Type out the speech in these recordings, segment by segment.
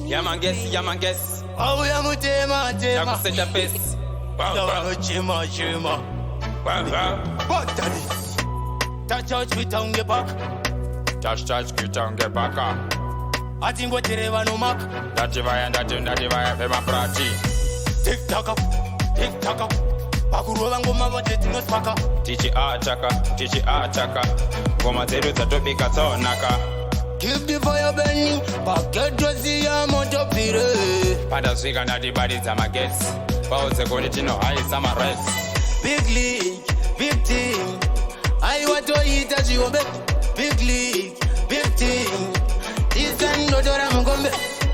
Yeah man guess. Oh yeah mutema tema. Set a pace. Wow. Chima. Batali. Touch out with on the back. Touch, get on, get back up. I think what you no mark. That divide, my party. Tick tock up. Bakurola ngoma bote tinospaka. Tichi achaka. Ngoma zetu zatopika sonaka. Keep the fire burning. Pakedozi ya moto pire. Pada swika na the bodies I'm a guess. Pause quality no high summer rest. Big league, big team. I want to eat as you obey. Big league, big team. This and no dora mgombe.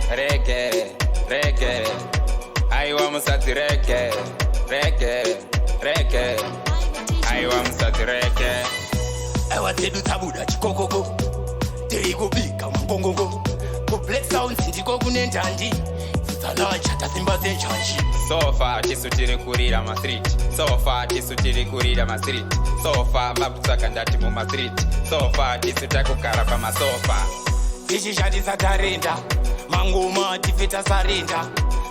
Reggae. I want musati reggae. I want musati reggae. I want to do tabuda chikokoko. Terigo bika mbongongo. Go black sound city go kunenjandi. Sala chata simba zenjanji. So far tisutiri kurira ma street. So far bakutsaka ndati mu ma street. So far tisutaka kukara pa ma sofa. Tichishati satarenda. Mangoma tifita sarenda.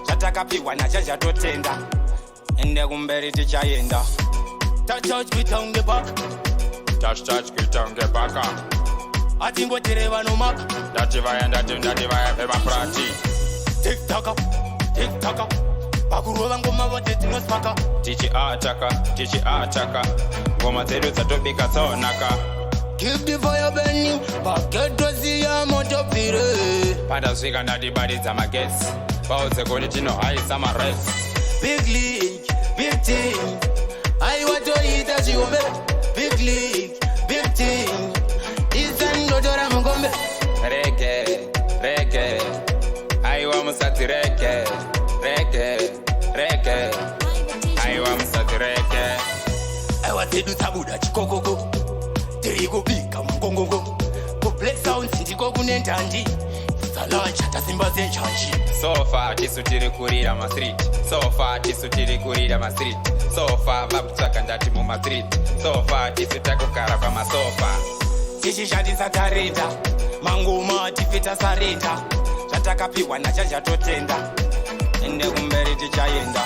Chatakapiwa na chachatotenda. Ende kumberi tichayenda. Touch with on the back. Touch get on get back up. I think what you no mark. That divide, my party. Tick tock up. Bakurola ngoma bote tinospaka. Tichi achaka. Ngoma zetu zatopika sonaka. Keep the fire burning. Pakedozi ya moto pire. Pada swika na the bodies I'm a guess. Pause quality no high summer rest. Big league, big team. I want to eat as you obey. Big league, big team. This and no dora mgombe. Reggae. I want musati reggae. I want musati reggae. I want to do tabuda chikokoko. Terigo bika mbongongo. Go black sound city go kunenjandi. Sala chata simba zenjanji. So far tisutiri kurira ma street. So far bakutsaka ndati mu ma street. So far tisutaka kukara pa ma sofa. Tichishati satarenda. Mangoma tifita sarenda. Chatakapiwa na chachatotenda. Ende kumberi tichayenda.